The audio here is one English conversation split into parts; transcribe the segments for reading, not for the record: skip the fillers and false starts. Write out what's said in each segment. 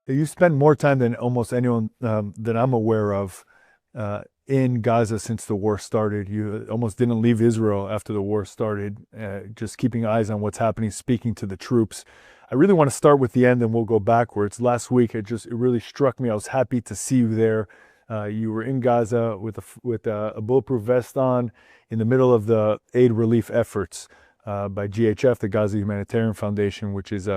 You spent more time than almost anyone that I'm aware of in Gaza since the war started. You almost didn't leave Israel after the war started, just keeping eyes on what's happening, speaking to the troops. I really want to start with the end and we'll go backwards. Last week, it really struck me. I was happy to see you there. You were in Gaza with a bulletproof vest on in the middle of the aid relief efforts by GHF, the Gaza Humanitarian Foundation, which is,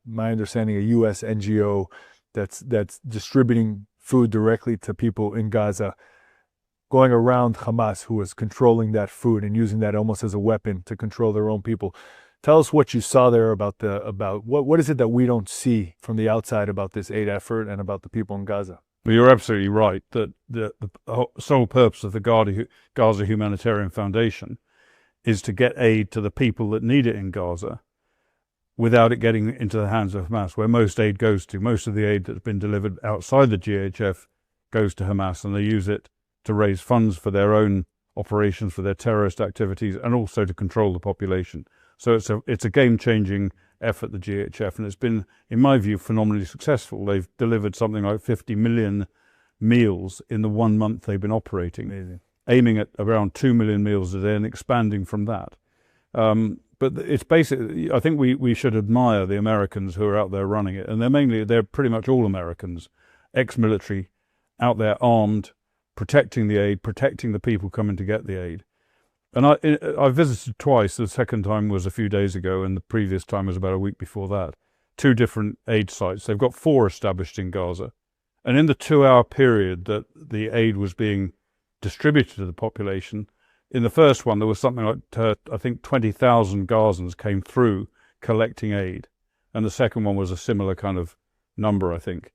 my understanding, a U.S. NGO that's distributing food directly to people in Gaza, going around Hamas, who was controlling that food and using that almost as a weapon to control their own people. Tell us what you saw there about what is it that we don't see from the outside about this aid effort and about the people in Gaza. Well, you're absolutely right that the sole purpose of the Gaza Humanitarian Foundation is to get aid to the people that need it in Gaza without it getting into the hands of Hamas, where most aid goes to. Most of the aid that's been delivered outside the GHF goes to Hamas, and they use it to raise funds for their own operations, for their terrorist activities, and also to control the population. So it's a game-changing effort, the GHF, and it's been, in my view, phenomenally successful. They've delivered something like 50 million meals in the 1 month they've been operating. Amazing. Aiming at around 2 million meals a day and expanding from that. But it's basically, I think we should admire the Americans who are out there running it, and they're pretty much all Americans, ex-military, out there armed, protecting the aid, protecting the people coming to get the aid. And I visited twice. The second time was a few days ago, and the previous time was about a week before that. 2 different aid sites. They've got 4 established in Gaza. And in the 2-hour period that the aid was being distributed to the population, in the first one there was something like, I think 20,000 Gazans came through collecting aid. And the second one was a similar kind of number, I think.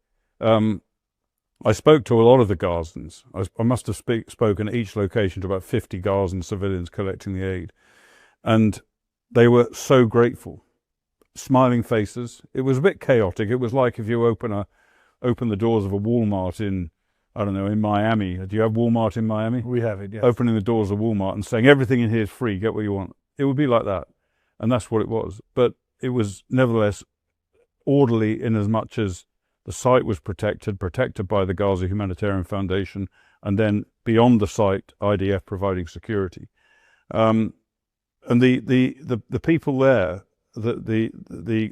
I spoke to a lot of the Gazans. I must have spoken at each location to about 50 Gazan civilians collecting the aid. And they were so grateful. Smiling faces. It was a bit chaotic. It was like if you open the doors of a Walmart in, I don't know, in Miami. Do you have Walmart in Miami? We have it, yes. Opening the doors of Walmart and saying, everything in here is free, get what you want. It would be like that. And that's what it was. But it was nevertheless orderly in as much as the site was protected by the Gaza Humanitarian Foundation, and then beyond the site, IDF providing security. And the people there, the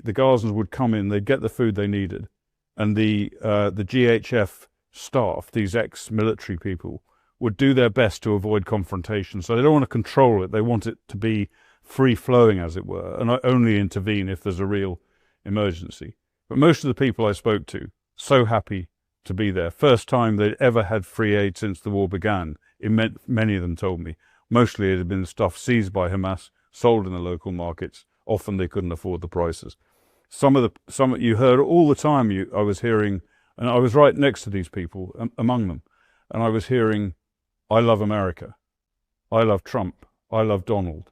Gazans would come in, they'd get the food they needed, and the GHF staff, these ex-military people, would do their best to avoid confrontation. So they don't want to control it; they want it to be free-flowing, as it were, and only intervene if there's a real emergency. But most of the people I spoke to, so happy to be there. First time they'd ever had free aid since the war began. Many of them told me. Mostly it had been stuff seized by Hamas, sold in the local markets. Often they couldn't afford the prices. Some you heard all the time. I was hearing, and I was right next to these people, among them, and I was hearing, "I love America, I love Trump, I love Donald."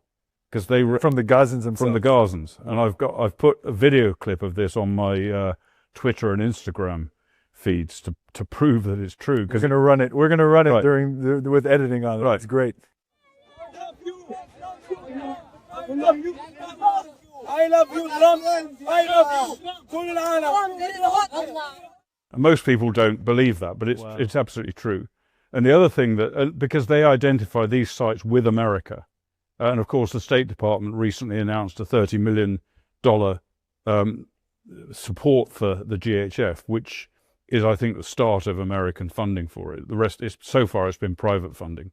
Because they were from the Gazans themselves. From the Gazans, and I've put a video clip of this on my Twitter and Instagram feeds to prove that it's true. We're going to run it. We're going to run it right. with editing on it. Right. It's great. I love you. I love you, Trump. I love you. And most people don't believe that, but it's absolutely true. And the other thing that because they identify these sites with America. And of course, the State Department recently announced a $30 million support for the GHF, which is, I think, the start of American funding for it. The rest is, so far, it's been private funding.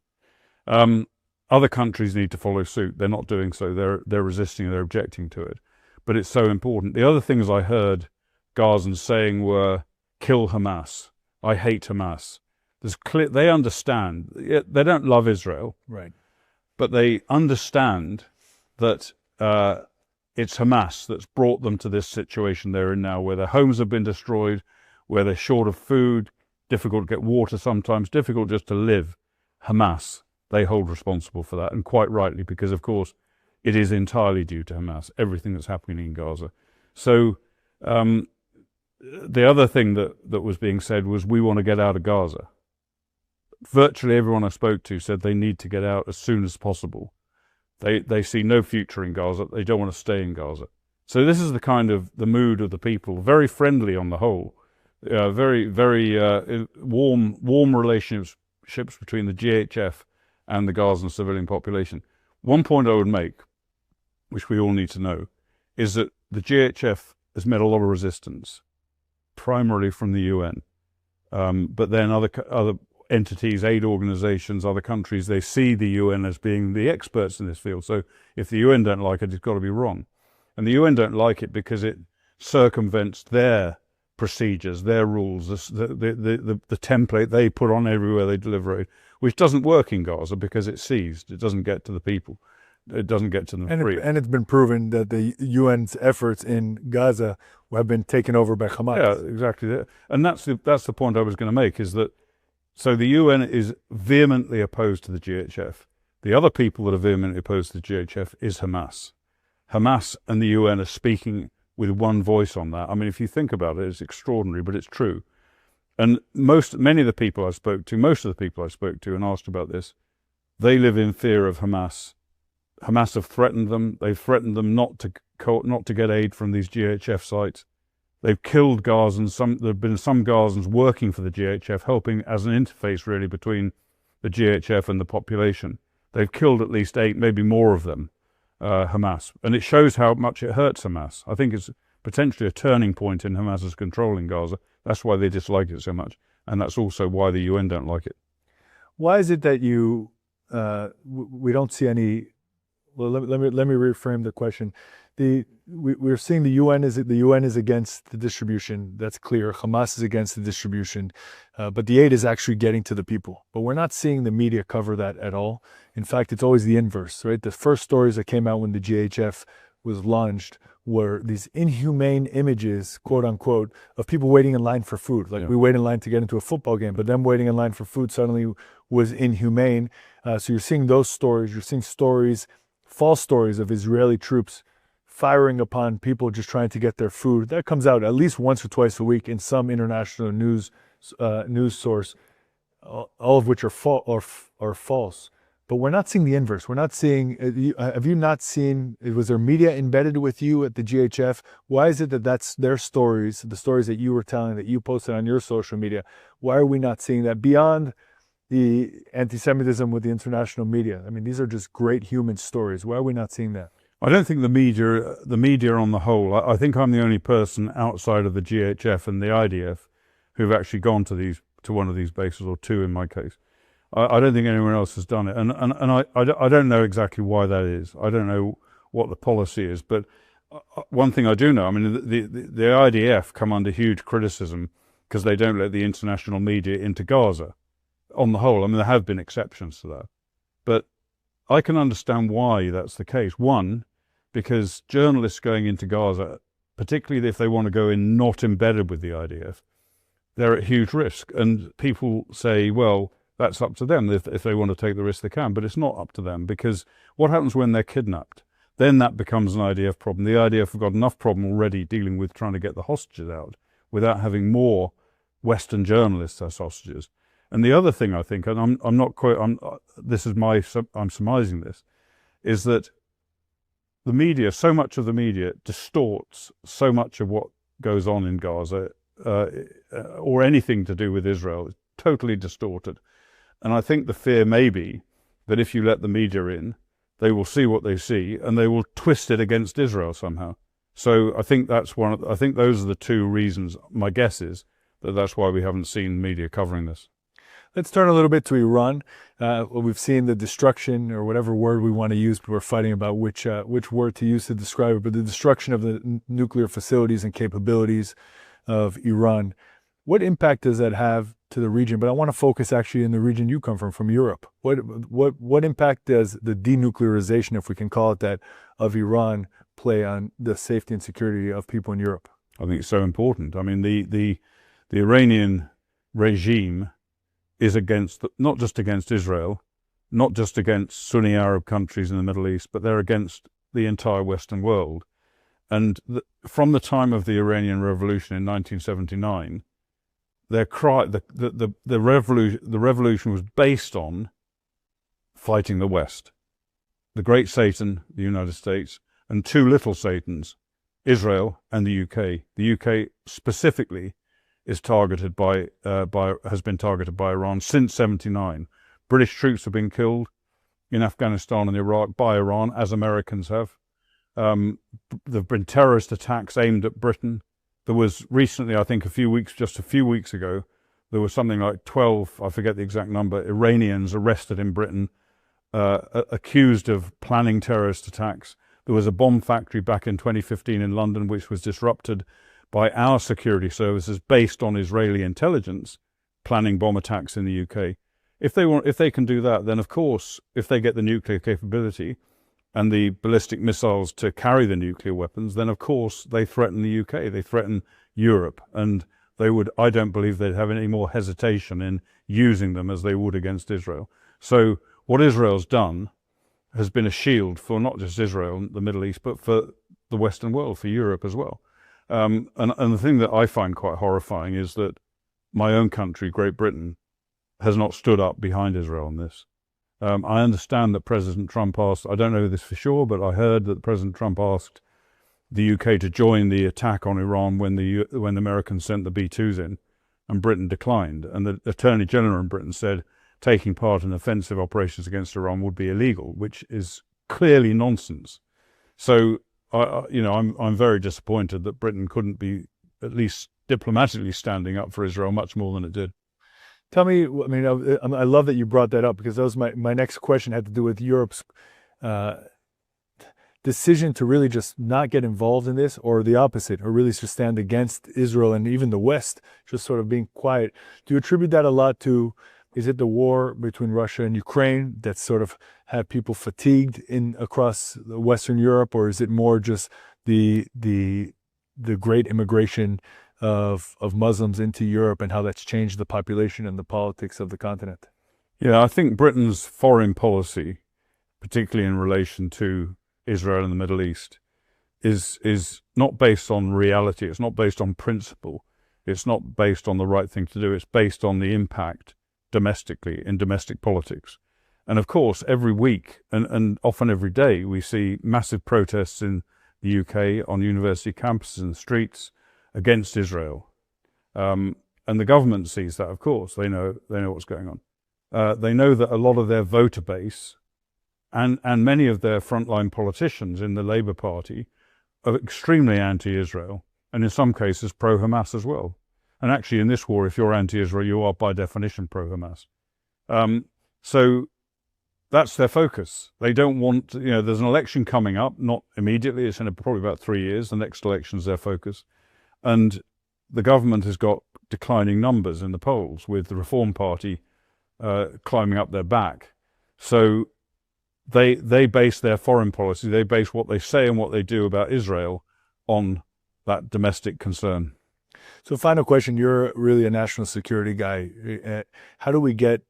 Other countries need to follow suit. They're not doing so. They're resisting. They're objecting to it. But it's so important. The other things I heard Gazans saying were, "Kill Hamas. I hate Hamas." They understand. They don't love Israel. Right. But they understand that it's Hamas that's brought them to this situation they're in now, where their homes have been destroyed, where they're short of food, difficult to get water sometimes, difficult just to live. Hamas, they hold responsible for that, and quite rightly, because, of course, it is entirely due to Hamas, everything that's happening in Gaza. So the other thing that was being said was, we want to get out of Gaza. Virtually everyone I spoke to said they need to get out as soon as possible. They see no future in Gaza. They don't want to stay in Gaza. So this is the mood of the people, very friendly on the whole, very, very warm relationships between the GHF and the Gazan civilian population. One point I would make, which we all need to know, is that the GHF has met a lot of resistance, primarily from the UN. But then other entities, aid organizations, other countries, they see the UN as being the experts in this field. So if the UN don't like it, it's got to be wrong. And the UN don't like it because it circumvents their procedures, their rules, the template they put on everywhere they deliver aid, which doesn't work in Gaza because it's seized. It doesn't get to the people. It doesn't get to them free. And it's been proven that the UN's efforts in Gaza have been taken over by Hamas. Yeah, exactly. And that's the point I was going to make, is that so the UN is vehemently opposed to the GHF. The other people that are vehemently opposed to the GHF is Hamas. Hamas and the UN are speaking with one voice on that. I mean, if you think about it, it's extraordinary, but it's true. And many of the people I spoke to and asked about this, they live in fear of Hamas. Hamas have threatened them. They've threatened them not to get aid from these GHF sites. They've killed Gazans. There have been some Gazans working for the GHF, helping as an interface really between the GHF and the population. They've killed at least 8, maybe more of them, Hamas. And it shows how much it hurts Hamas. I think it's potentially a turning point in Hamas's control in Gaza. That's why they dislike it so much. And that's also why the UN don't like it. Why is it that we don't see any? Well, let me reframe the question. We're seeing the UN is against the distribution. That's clear. Hamas is against the distribution, but the aid is actually getting to the people. But we're not seeing the media cover that at all. In fact, it's always the inverse, right? The first stories that came out when the GHF was launched were these inhumane images, quote unquote, of people waiting in line for food. Like we wait in line to get into a football game, but them waiting in line for food suddenly was inhumane. So you're seeing those stories. You're seeing stories, false stories of Israeli troops firing upon people just trying to get their food. That comes out at least once or twice a week in some international news source, all of which are false. But we're not seeing the inverse. We're not seeing. Have you not seen? Was there media embedded with you at the GHF? Why is it that that's their stories, the stories that you were telling, that you posted on your social media? Why are we not seeing that beyond the anti-Semitism with the international media? I mean, these are just great human stories. Why are we not seeing that? I don't think the media on the whole, I think I'm the only person outside of the GHF and the IDF who've actually gone to one of these bases, or two in my case. I don't think anyone else has done it. And I don't know exactly why that is. I don't know what the policy is. But one thing I do know, I mean, the IDF come under huge criticism because they don't let the international media into Gaza. On the whole, I mean, there have been exceptions to that. But I can understand why that's the case. One, because journalists going into Gaza, particularly if they want to go in not embedded with the IDF, they're at huge risk. And people say, well, that's up to them. If they want to take the risk, they can. But it's not up to them, because what happens when they're kidnapped? Then that becomes an IDF problem. The IDF have got enough problem already dealing with trying to get the hostages out without having more Western journalists as hostages. And the other thing I think, and I'm surmising this, is that the media, so much of the media distorts so much of what goes on in Gaza, or anything to do with Israel. It's totally distorted. And I think the fear may be that if you let the media in, they will see what they see and they will twist it against Israel somehow. So I think I think those are the two reasons. My guess is that that's why we haven't seen media covering this. Let's turn a little bit to Iran. We've seen the destruction, or whatever word we want to use, but we're fighting about which word to use to describe it, but the destruction of the nuclear facilities and capabilities of Iran. What impact does that have to the region? But I want to focus actually in the region you come from Europe. What impact does the denuclearization, if we can call it that, of Iran play on the safety and security of people in Europe? I think it's so important. I mean, the Iranian regime is not just against Israel, not just against Sunni Arab countries in the Middle East, but they're against the entire Western world. And from the time of the Iranian Revolution in 1979, the revolution was based on fighting the West, the great Satan, the United States, and two little Satans, Israel and the UK. The UK specifically is targeted has been targeted by Iran since '79. British troops have been killed in Afghanistan and Iraq by Iran, as Americans have. There have been terrorist attacks aimed at Britain. There was recently, I think just a few weeks ago, there was something like 12, I forget the exact number, Iranians arrested in Britain, accused of planning terrorist attacks. There was a bomb factory back in 2015 in London, which was disrupted by our security services based on Israeli intelligence, planning bomb attacks in the UK. If they can do that, then of course, if they get the nuclear capability and the ballistic missiles to carry the nuclear weapons, then of course they threaten the UK, they threaten Europe, and I don't believe they'd have any more hesitation in using them as they would against Israel. So what Israel's done has been a shield for not just Israel and the Middle East, but for the Western world, for Europe as well. And the thing that I find quite horrifying is that my own country, Great Britain, has not stood up behind Israel on this. I understand that President Trump asked, I don't know this for sure, but I heard that President Trump asked the UK to join the attack on Iran when the Americans sent the B-2s in, and Britain declined. And the Attorney General in Britain said taking part in offensive operations against Iran would be illegal, which is clearly nonsense. So, I'm very disappointed that Britain couldn't be at least diplomatically standing up for Israel much more than it did. Tell me, I mean, I love that you brought that up, because that was my next question had to do with Europe's decision to really just not get involved in this, or the opposite, or really just stand against Israel and even the West, just sort of being quiet. Do you attribute that a lot to, is it the war between Russia and Ukraine that sort of had people fatigued across Western Europe, or is it more just the great immigration of Muslims into Europe and how that's changed the population and the politics of the continent? Yeah, I think Britain's foreign policy, particularly in relation to Israel and the Middle East, is not based on reality. It's not based on principle. It's not based on the right thing to do. It's based on the impact domestically in domestic politics. And of course, every week and often every day, we see massive protests in the UK on university campuses and the streets against Israel. And the government sees that, of course. They know what's going on. They know that a lot of their voter base and many of their frontline politicians in the Labour Party are extremely anti-Israel, and in some cases pro-Hamas as well. And actually in this war, if you're anti-Israel, you are by definition pro-Hamas. So that's their focus. They don't want, there's an election coming up, not immediately, it's in probably about 3 years. The next election is their focus. And the government has got declining numbers in the polls, with the Reform Party climbing up their back. So they base their foreign policy, they base what they say and what they do about Israel on that domestic concern. So final question, you're really a national security guy. How do we get,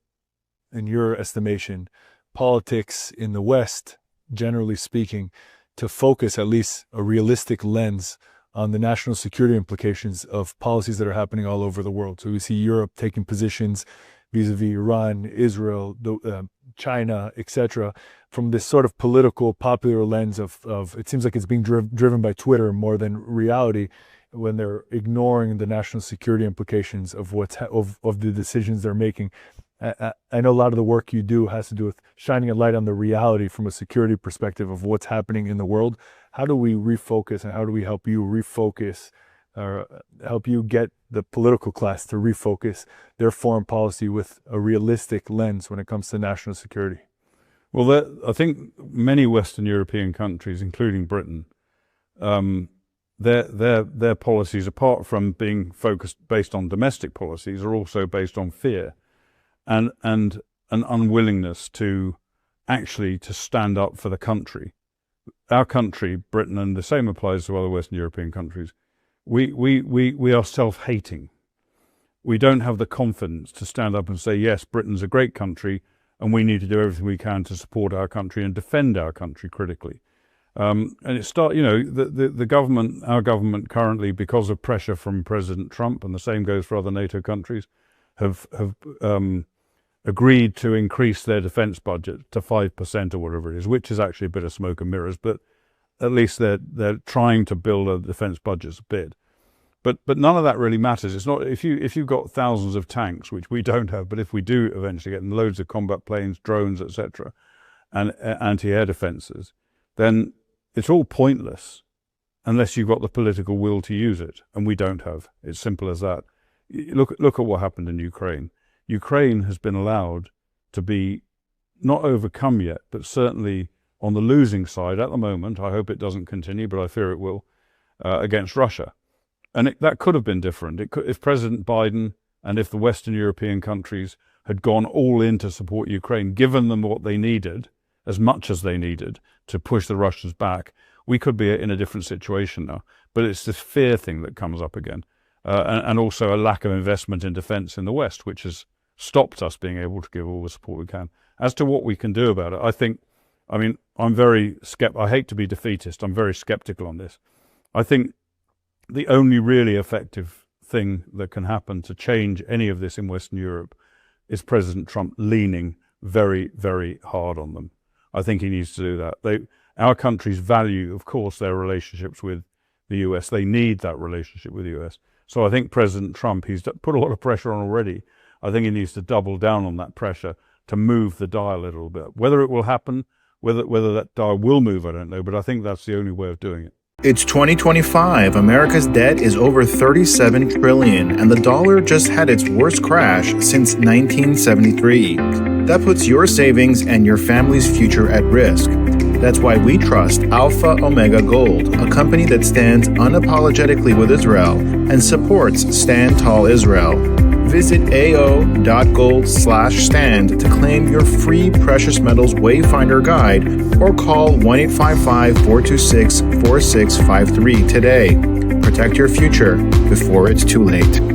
in your estimation, politics in the West, generally speaking, to focus at least a realistic lens on the national security implications of policies that are happening all over the world? So we see Europe taking positions vis-a-vis Iran, Israel, China, etc., from this sort of political, popular lens of it seems like it's being driven by Twitter more than reality, when they're ignoring the national security implications of of the decisions they're making. I know a lot of the work you do has to do with shining a light on the reality from a security perspective of what's happening in the world. How do we refocus, and how do we help you refocus, or help you get the political class to refocus their foreign policy with a realistic lens when it comes to national security? Well, I think many Western European countries, including Britain, their policies, apart from being focused based on domestic policies, are also based on fear and an unwillingness to actually to stand up for the country. Our country, Britain, and the same applies to other Western European countries, we are self-hating. We don't have the confidence to stand up and say, yes, Britain's a great country, and we need to do everything we can to support our country and defend our country critically. And the government, our government currently, because of pressure from President Trump, and the same goes for other NATO countries, have agreed to increase their defense budget to 5% or whatever it is, which is actually a bit of smoke and mirrors, but at least they're trying to build a defense budget a bit. But none of that really matters. It's not if you've got thousands of tanks, which we don't have, but if we do eventually get loads of combat planes, drones, etc., and anti-air defences, then it's all pointless unless you've got the political will to use it, and we don't have. It's simple as that. Look at what happened in Ukraine. Ukraine has been allowed to be not overcome yet, but certainly on the losing side at the moment. I hope it doesn't continue, but I fear it will, against Russia. And that could have been different. If President Biden and if the Western European countries had gone all in to support Ukraine, given them what they needed, as much as they needed, to push the Russians back, we could be in a different situation now. But it's this fear thing that comes up again. And also a lack of investment in defence in the West, which has stopped us being able to give all the support we can. As to what we can do about it, I'm very I hate to be defeatist. I'm very sceptical on this. I think the only really effective thing that can happen to change any of this in Western Europe is President Trump leaning very, very hard on them. I think he needs to do that. Our countries value, of course, their relationships with the US. They need that relationship with the US. So I think President Trump, he's put a lot of pressure on already. I think he needs to double down on that pressure to move the dial a little bit. Whether it will happen, whether that dial will move, I don't know, but I think that's the only way of doing it. It's 2025. America's debt is over $37 trillion, and the dollar just had its worst crash since 1973. That puts your savings and your family's future at risk. That's why we trust Alpha Omega Gold, a company that stands unapologetically with Israel and supports Stand Tall Israel. Visit ao.gold/stand to claim your free precious metals wayfinder guide or call 1-855-426-4653 today. Protect your future before it's too late.